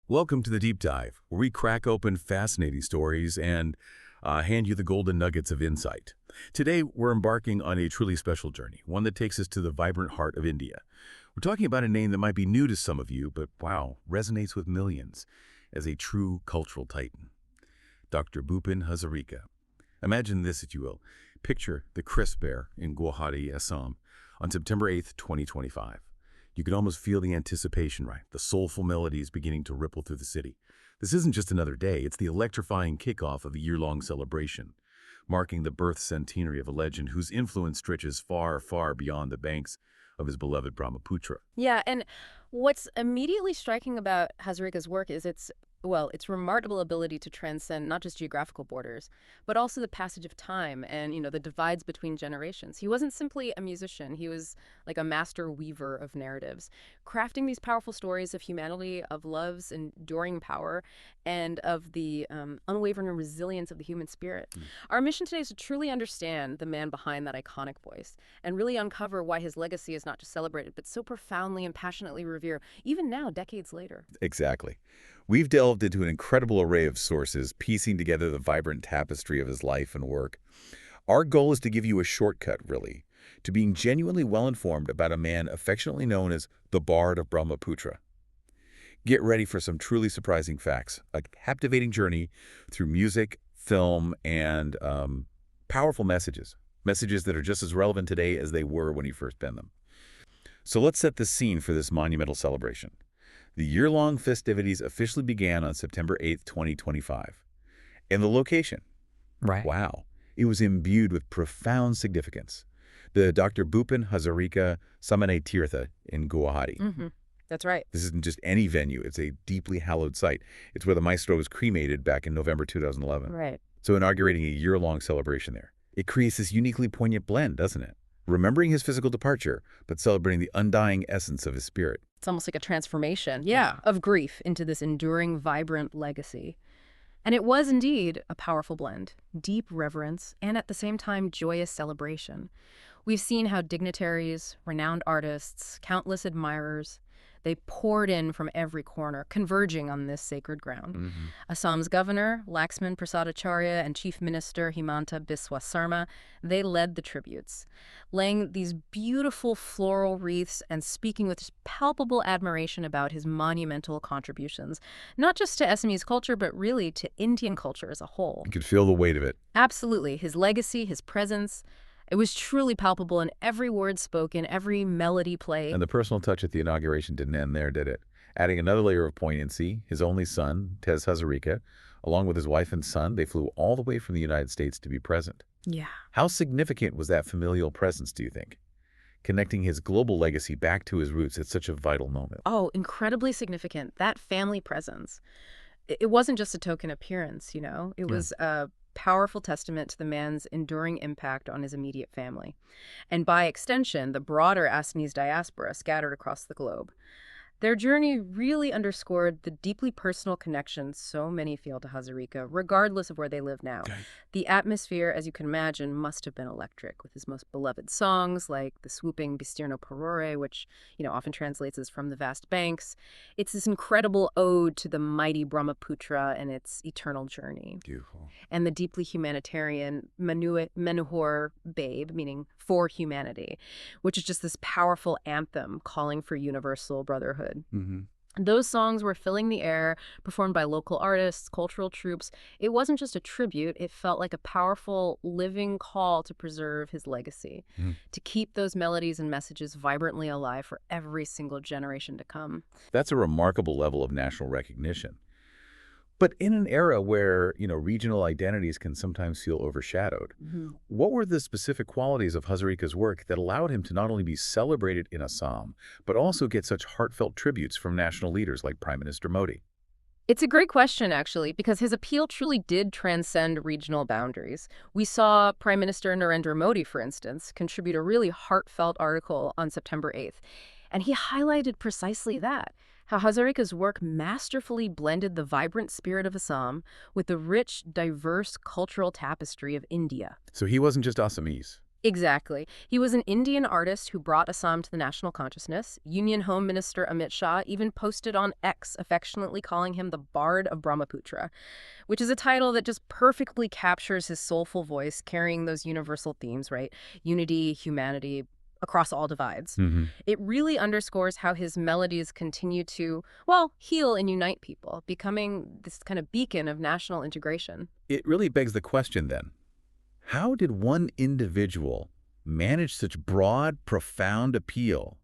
Welcome to the Deep Dive, where we crack open fascinating stories and hand you the golden nuggets of insight. Today, we're embarking on a truly special journey, one that takes us to the vibrant heart of India. We're talking about a name that might be new to some of you, but wow, resonates with millions as a true cultural titan. Dr. Bhupen Hazarika. Imagine this, if you will. Picture the crisp air in Guwahati, Assam, on September 8th, 2025. You can almost feel the anticipation, right? The soulful melodies beginning to ripple through the city. This isn't just another day, it's the electrifying kickoff of a year-long celebration, marking the birth centenary of a legend whose influence stretches far, far beyond the banks of his beloved Brahmaputra. Yeah, and what's immediately striking about Hazarika's work is its remarkable ability to transcend not just geographical borders, but also the passage of time and, the divides between generations. He wasn't simply a musician. He was like a master weaver of narratives, crafting these powerful stories of humanity, of love's enduring power, and of the unwavering resilience of the human spirit. Our mission today is to truly understand the man behind that iconic voice and really uncover why his legacy is not just celebrated, but so profoundly and passionately revered, even now, decades later. Exactly. We've delved into an incredible array of sources, piecing together the vibrant tapestry of his life and work. Our goal is to give you a shortcut, really, to being genuinely well-informed about a man affectionately known as the Bard of Brahmaputra. Get ready for some truly surprising facts, a captivating journey through music, film, and powerful messages that are just as relevant today as they were when he first penned them. So let's set the scene for this monumental celebration. The year-long festivities officially began on September 8th, 2025. And the location? Right. Wow. It was imbued with profound significance. The Dr. Bhupen Hazarika Samane Tirtha in Guwahati. That's right. This isn't just any venue. It's a deeply hallowed site. It's where the maestro was cremated back in November 2011. Right. So inaugurating a year-long celebration there. It creates this uniquely poignant blend, doesn't it? Remembering his physical departure, but celebrating the undying essence of his spirit. It's almost like a transformation, of grief into this enduring, vibrant legacy. And it was indeed a powerful blend, deep reverence, and at the same time, joyous celebration. We've seen how dignitaries, renowned artists, countless admirers, they poured in from every corner, converging on this sacred ground. Assam's governor, Laxman Prasadacharya, and Chief Minister Himanta Biswa Sarma, they led the tributes, laying these beautiful floral wreaths and speaking with palpable admiration about his monumental contributions, not just to Assamese culture, but really to Indian culture as a whole. You could feel the weight of it. Absolutely. His legacy, his presence, it was truly palpable in every word spoken, every melody played. And the personal touch at the inauguration didn't end there, did it? Adding another layer of poignancy, his only son, Tez Hazarika, along with his wife and son, they flew all the way from the United States to be present. Yeah. How significant was that familial presence, do you think? Connecting his global legacy back to his roots at such a vital moment. Oh, incredibly significant. That family presence. It wasn't just a token appearance, It was a powerful testament to the man's enduring impact on his immediate family, and by extension, the broader Assamese diaspora scattered across the globe. Their journey really underscored the deeply personal connection so many feel to Hazarika, regardless of where they live now. The atmosphere, as you can imagine, must have been electric, with his most beloved songs like the swooping Bistirno Parore, which, often translates as "from the vast banks." It's this incredible ode to the mighty Brahmaputra and its eternal journey. Beautiful. And the deeply humanitarian Manuhor Babe, meaning for humanity, which is just this powerful anthem calling for universal brotherhood. Those songs were filling the air, performed by local artists, cultural troops. It wasn't just a tribute, it felt like a powerful, living call to preserve his legacy, to keep those melodies and messages vibrantly alive for every single generation to come. That's a remarkable level of national recognition. But in an era where, regional identities can sometimes feel overshadowed, what were the specific qualities of Hazarika's work that allowed him to not only be celebrated in Assam, but also get such heartfelt tributes from national leaders like Prime Minister Modi? It's a great question, actually, because his appeal truly did transcend regional boundaries. We saw Prime Minister Narendra Modi, for instance, contribute a really heartfelt article on September 8th, and he highlighted precisely that. How Hazarika's work masterfully blended the vibrant spirit of Assam with the rich, diverse cultural tapestry of India. So he wasn't just Assamese. Exactly. He was an Indian artist who brought Assam to the national consciousness. Union Home Minister Amit Shah even posted on X, affectionately calling him the Bard of Brahmaputra, which is a title that just perfectly captures his soulful voice, carrying those universal themes, right? Unity, humanity, across all divides. Hmm. It really underscores how his melodies continue to, well, heal and unite people, becoming this kind of beacon of national integration. It really begs the question then, how did one individual manage such broad, profound appeal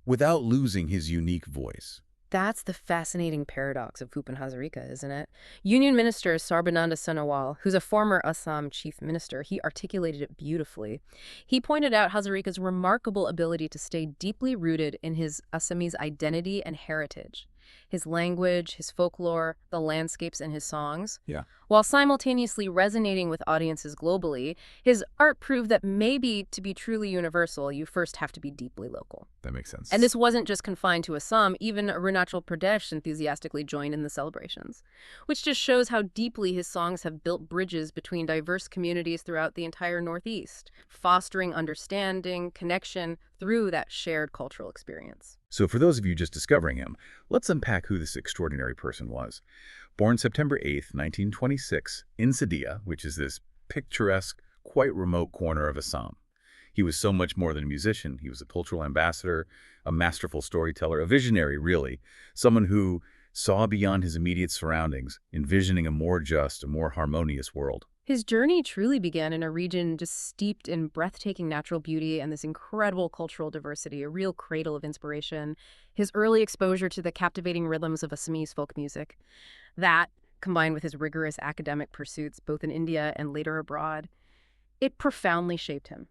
without losing his unique voice? That's the fascinating paradox of Bhupen Hazarika, isn't it? Union Minister Sarbananda Sonowal, who's a former Assam chief minister, he articulated it beautifully. He pointed out Hazarika's remarkable ability to stay deeply rooted in his Assamese identity and heritage. His language, his folklore, the landscapes in his songs. Yeah. While simultaneously resonating with audiences globally, his art proved that maybe to be truly universal, you first have to be deeply local. That makes sense. And this wasn't just confined to Assam, even Arunachal Pradesh enthusiastically joined in the celebrations, which just shows how deeply his songs have built bridges between diverse communities throughout the entire Northeast, fostering understanding, connection through that shared cultural experience. So for those of you just discovering him, let's unpack who this extraordinary person was. Born September 8th, 1926, in Sadia, which is this picturesque, quite remote corner of Assam. He was so much more than a musician. He was a cultural ambassador, a masterful storyteller, a visionary, really, someone who saw beyond his immediate surroundings, envisioning a more just, a more harmonious world. His journey truly began in a region just steeped in breathtaking natural beauty and this incredible cultural diversity, a real cradle of inspiration. His early exposure to the captivating rhythms of Assamese folk music, that, combined with his rigorous academic pursuits both in India and later abroad, it profoundly shaped him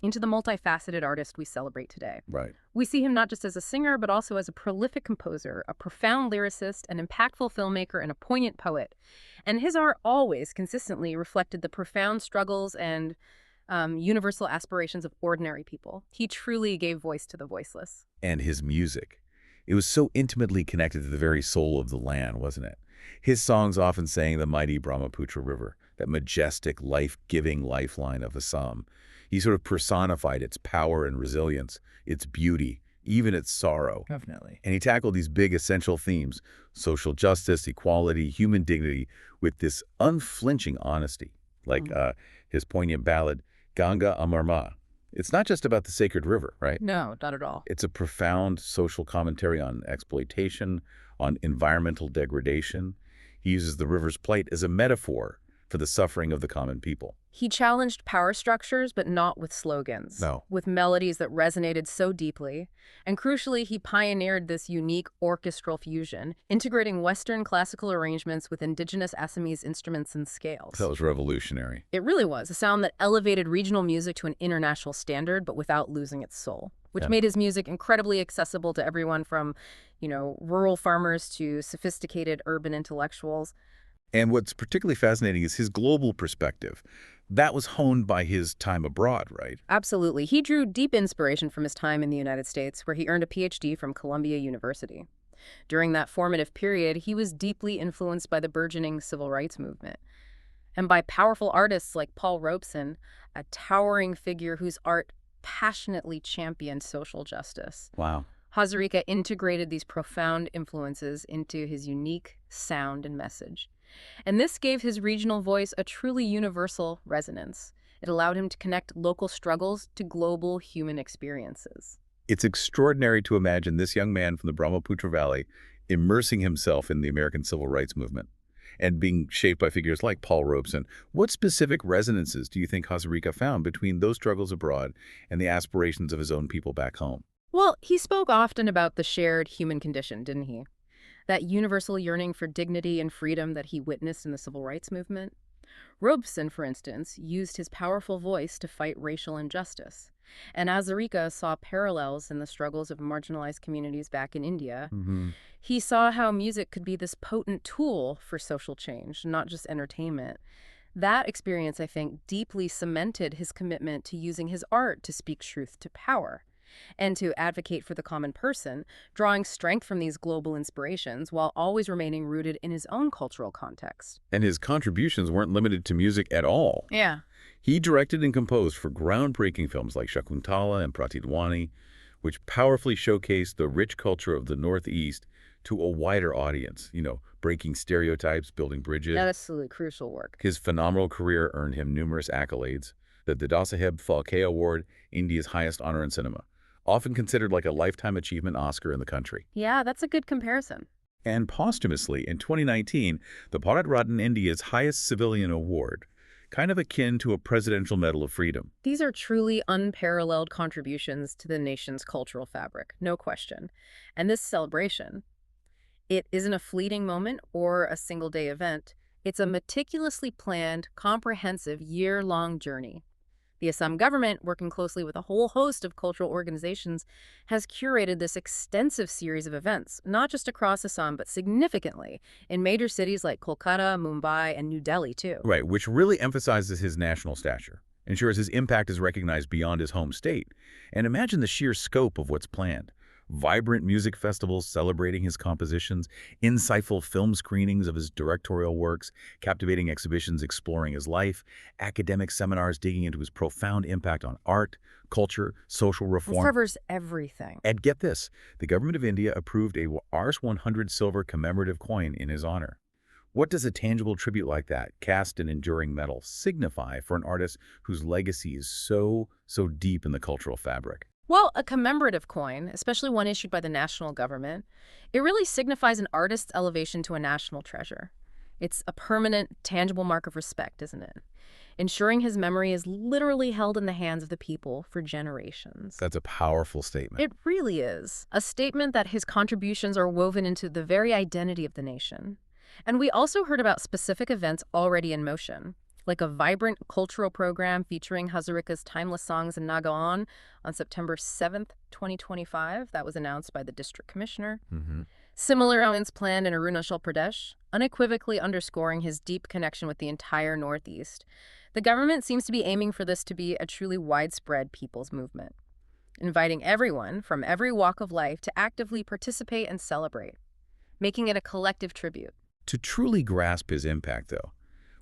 into the multifaceted artist we celebrate today. Right. We see him not just as a singer, but also as a prolific composer, a profound lyricist, an impactful filmmaker, and a poignant poet. And his art always consistently reflected the profound struggles and universal aspirations of ordinary people. He truly gave voice to the voiceless. And his music. It was so intimately connected to the very soul of the land, wasn't it? His songs often sang the mighty Brahmaputra River, that majestic, life-giving lifeline of Assam. He sort of personified its power and resilience, its beauty, even its sorrow. Definitely. And he tackled these big essential themes, social justice, equality, human dignity, with this unflinching honesty, like his poignant ballad, Ganga Amar Ma. It's not just about the sacred river, right? No, not at all. It's a profound social commentary on exploitation, on environmental degradation. He uses the river's plight as a metaphor for the suffering of the common people. He challenged power structures, but not with slogans. No. With melodies that resonated so deeply. And crucially, he pioneered this unique orchestral fusion, integrating Western classical arrangements with indigenous Assamese instruments and scales. That was revolutionary. It really was, a sound that elevated regional music to an international standard, but without losing its soul, which Yeah. made his music incredibly accessible to everyone from, rural farmers to sophisticated urban intellectuals. And what's particularly fascinating is his global perspective. That was honed by his time abroad, right? Absolutely. He drew deep inspiration from his time in the United States, where he earned a PhD from Columbia University. During that formative period, he was deeply influenced by the burgeoning civil rights movement and by powerful artists like Paul Robeson, a towering figure whose art passionately championed social justice. Wow. Hazarika integrated these profound influences into his unique sound and message. And this gave his regional voice a truly universal resonance. It allowed him to connect local struggles to global human experiences. It's extraordinary to imagine this young man from the Brahmaputra Valley immersing himself in the American civil rights movement and being shaped by figures like Paul Robeson. What specific resonances do you think Hazarika found between those struggles abroad and the aspirations of his own people back home? Well, he spoke often about the shared human condition, didn't he? That universal yearning for dignity and freedom that he witnessed in the civil rights movement. Robeson, for instance, used his powerful voice to fight racial injustice. And Hazarika saw parallels in the struggles of marginalized communities back in India. He saw how music could be this potent tool for social change, not just entertainment. That experience, I think, deeply cemented his commitment to using his art to speak truth to power and to advocate for the common person, drawing strength from these global inspirations while always remaining rooted in his own cultural context. And his contributions weren't limited to music at all. Yeah. He directed and composed for groundbreaking films like Shakuntala and Pratidwani, which powerfully showcased the rich culture of the Northeast to a wider audience, breaking stereotypes, building bridges. Absolutely crucial work. His phenomenal career earned him numerous accolades. The Dadasaheb Phalke Award, India's highest honor in cinema, often considered like a Lifetime Achievement Oscar in the country. Yeah, that's a good comparison. And posthumously, in 2019, the Bharat Ratna, India's highest civilian award, kind of akin to a Presidential Medal of Freedom. These are truly unparalleled contributions to the nation's cultural fabric, no question. And this celebration, it isn't a fleeting moment or a single-day event. It's a meticulously planned, comprehensive, year-long journey. The Assam government, working closely with a whole host of cultural organizations, has curated this extensive series of events, not just across Assam, but significantly in major cities like Kolkata, Mumbai, and New Delhi, too. Right, which really emphasizes his national stature, ensures his impact is recognized beyond his home state. And imagine the sheer scope of what's planned. Vibrant music festivals celebrating his compositions, insightful film screenings of his directorial works, captivating exhibitions exploring his life, academic seminars digging into his profound impact on art, culture, social It reform. covers everything. And get this, the government of India approved a Rs 100 silver commemorative coin in his honor. What does a tangible tribute like that, cast in enduring metal, signify for an artist whose legacy is so deep in the cultural fabric? Well, a commemorative coin, especially one issued by the national government, it really signifies an artist's elevation to a national treasure. It's a permanent, tangible mark of respect, isn't it? Ensuring his memory is literally held in the hands of the people for generations. That's a powerful statement. It really is. A statement that his contributions are woven into the very identity of the nation. And we also heard about specific events already in motion, like a vibrant cultural program featuring Hazarika's timeless songs in Nagaon on September 7th, 2025. That was announced by the district commissioner. Similar events planned in Arunachal Pradesh, unequivocally underscoring his deep connection with the entire Northeast. The government seems to be aiming for this to be a truly widespread people's movement, inviting everyone from every walk of life to actively participate and celebrate, making it a collective tribute. To truly grasp his impact, though,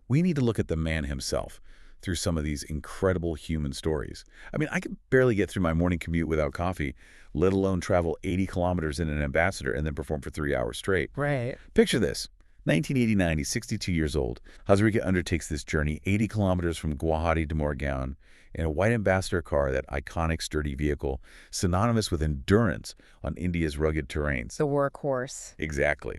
we need to look at the man himself through some of these incredible human stories. I mean, I could barely get through my morning commute without coffee, let alone travel 80 kilometers in an ambassador and then perform for 3 hours straight. Right. Picture this. 1989, he's 62 years old. Hazarika undertakes this journey 80 kilometers from Guwahati to Morgaon in a white ambassador car, that iconic, sturdy vehicle, synonymous with endurance on India's rugged terrains. The workhorse. Exactly.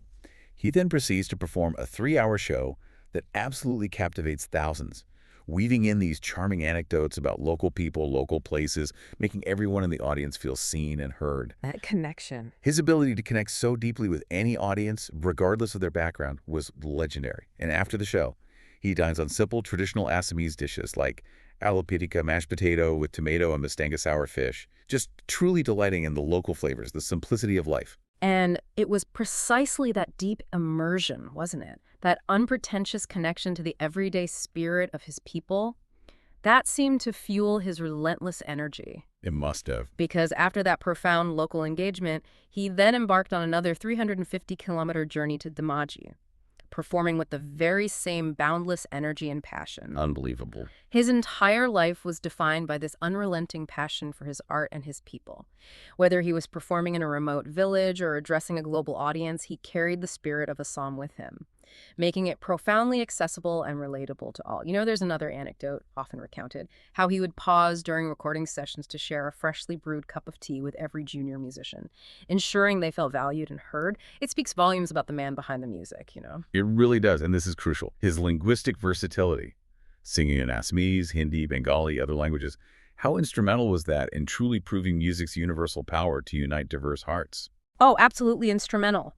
He then proceeds to perform a 3-hour show that absolutely captivates thousands, weaving in these charming anecdotes about local people, local places, making everyone in the audience feel seen and heard. That connection. His ability to connect so deeply with any audience, regardless of their background, was legendary. And after the show, he dines on simple, traditional Assamese dishes like aloo mashed potato with tomato and mustanga sour fish, just truly delighting in the local flavors, the simplicity of life. And it was precisely that deep immersion, wasn't it? That unpretentious connection to the everyday spirit of his people, that seemed to fuel his relentless energy. It must have. Because after that profound local engagement, he then embarked on another 350-kilometer journey to Dhamaji, performing with the very same boundless energy and passion. Unbelievable. His entire life was defined by this unrelenting passion for his art and his people. Whether he was performing in a remote village or addressing a global audience, he carried the spirit of Assam with him, making it profoundly accessible and relatable to all. There's another anecdote, often recounted, how he would pause during recording sessions to share a freshly brewed cup of tea with every junior musician, ensuring they felt valued and heard. It speaks volumes about the man behind the music, It really does, and this is crucial. His linguistic versatility, singing in Assamese, Hindi, Bengali, other languages. How instrumental was that in truly proving music's universal power to unite diverse hearts? Oh, absolutely instrumental.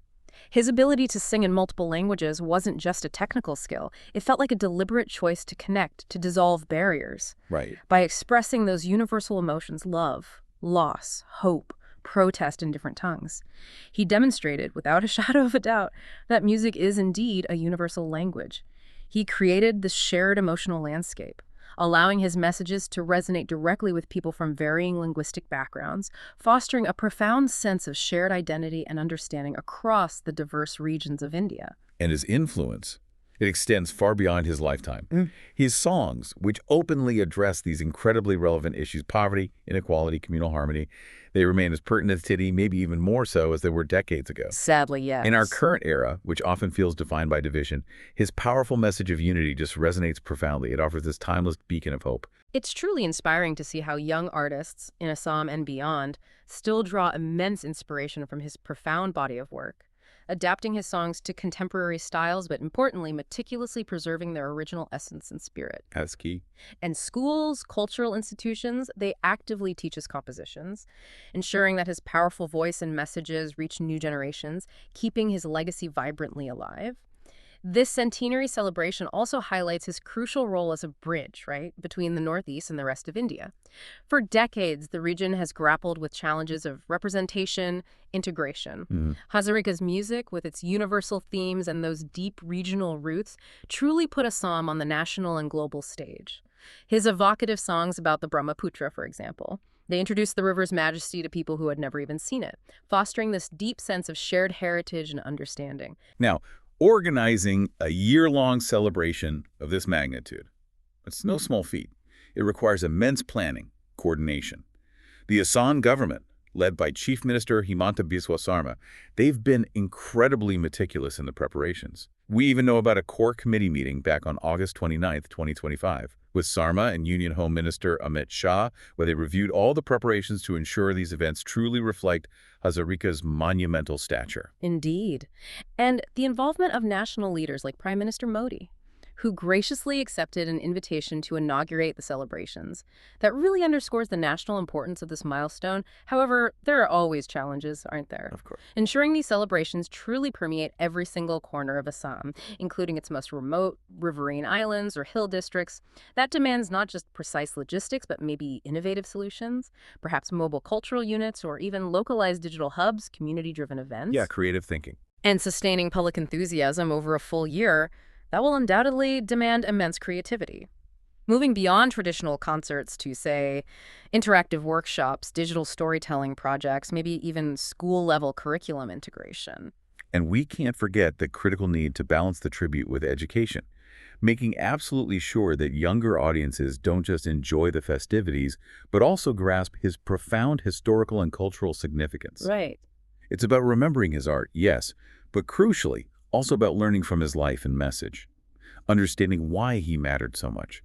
His ability to sing in multiple languages wasn't just a technical skill. It felt like a deliberate choice to connect, to dissolve barriers. Right. By expressing those universal emotions, love, loss, hope, protest in different tongues. He demonstrated, without a shadow of a doubt, that music is indeed a universal language. He created this shared emotional landscape, allowing his messages to resonate directly with people from varying linguistic backgrounds, fostering a profound sense of shared identity and understanding across the diverse regions of India. And his influence, It extends far beyond his lifetime. His songs, which openly address these incredibly relevant issues, poverty, inequality, communal harmony, they remain as pertinent today, maybe even more so, as they were decades ago. Sadly, In our yes. current era, which often feels defined by division, his powerful message of unity just resonates profoundly. It offers this timeless beacon of hope. It's truly inspiring to see how young artists in Assam and beyond still draw immense inspiration from his profound body of work, adapting his songs to contemporary styles, but importantly, meticulously preserving their original essence and spirit. That's key. And schools, cultural institutions, they actively teach his compositions, ensuring that his powerful voice and messages reach new generations, keeping his legacy vibrantly alive. This centenary celebration also highlights his crucial role as a bridge, right, between the Northeast and the rest of India. For decades, the region has grappled with challenges of representation, integration. Hazarika's music, with its universal themes and those deep regional roots, truly put Assam on the national and global stage. His evocative songs about the Brahmaputra, for example, they introduced the river's majesty to people who had never even seen it, fostering this deep sense of shared heritage and understanding. Now, organizing a year-long celebration of this magnitude, it's no small feat. It requires immense planning, coordination. The Assam government, led by Chief Minister Himanta Biswa Sarma, they've been incredibly meticulous in the preparations. We even know about a core committee meeting back on August 29, 2025, with Sarma and Union Home Minister Amit Shah, where they reviewed all the preparations to ensure these events truly reflect Hazarika's monumental stature. Indeed. And the involvement of national leaders like Prime Minister Modi, who graciously accepted an invitation to inaugurate the celebrations. That really underscores the national importance of this milestone. However, there are always challenges, aren't there? Of course. Ensuring these celebrations truly permeate every single corner of Assam, including its most remote riverine islands or hill districts, that demands not just precise logistics, but maybe innovative solutions, perhaps mobile cultural units, or even localized digital hubs, community-driven events. Yeah, creative thinking. And sustaining public enthusiasm over a full year, that will undoubtedly demand immense creativity. Moving beyond traditional concerts to, say, interactive workshops, digital storytelling projects, maybe even school-level curriculum integration. And we can't forget the critical need to balance the tribute with education, making absolutely sure that younger audiences don't just enjoy the festivities, but also grasp his profound historical and cultural significance. Right. It's about remembering his art, yes, but crucially, also about learning from his life and message, understanding why he mattered so much.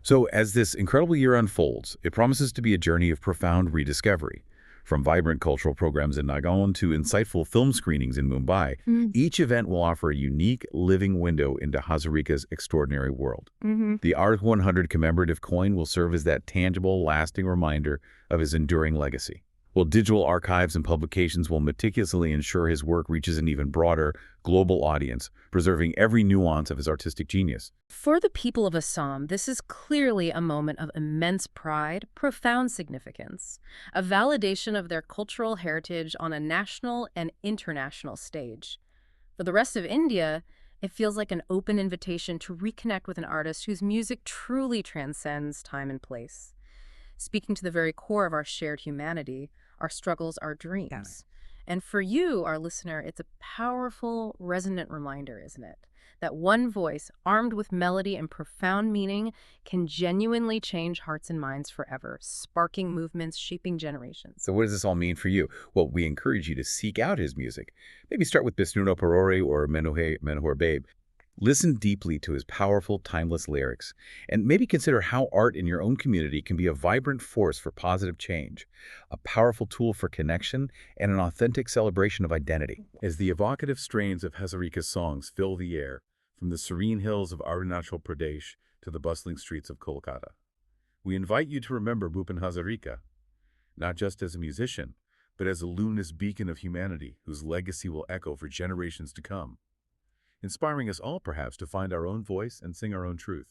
So as this incredible year unfolds, it promises to be a journey of profound rediscovery. From vibrant cultural programs in Nagaon to insightful film screenings in Mumbai, each event will offer a unique, living window into Hazarika's extraordinary world. The Art 100 commemorative coin will serve as that tangible, lasting reminder of his enduring legacy, while digital archives and publications will meticulously ensure his work reaches an even broader, global audience, preserving every nuance of his artistic genius. For the people of Assam, this is clearly a moment of immense pride, profound significance, a validation of their cultural heritage on a national and international stage. For the rest of India, it feels like an open invitation to reconnect with an artist whose music truly transcends time and place, speaking to the very core of our shared humanity, our struggles, our dreams. And for you, our listener, it's a powerful, resonant reminder, isn't it? That one voice, armed with melody and profound meaning, can genuinely change hearts and minds forever, sparking movements, shaping generations. So what does this all mean for you? Well, we encourage you to seek out his music. Maybe start with Bistirno Parore or Menohor Babe. Listen deeply to his powerful, timeless lyrics, and maybe consider how art in your own community can be a vibrant force for positive change, a powerful tool for connection, and an authentic celebration of identity. As the evocative strains of Hazarika's songs fill the air, from the serene hills of Arunachal Pradesh to the bustling streets of Kolkata, we invite you to remember Bhupen Hazarika, not just as a musician, but as a luminous beacon of humanity whose legacy will echo for generations to come, inspiring us all perhaps to find our own voice and sing our own truth.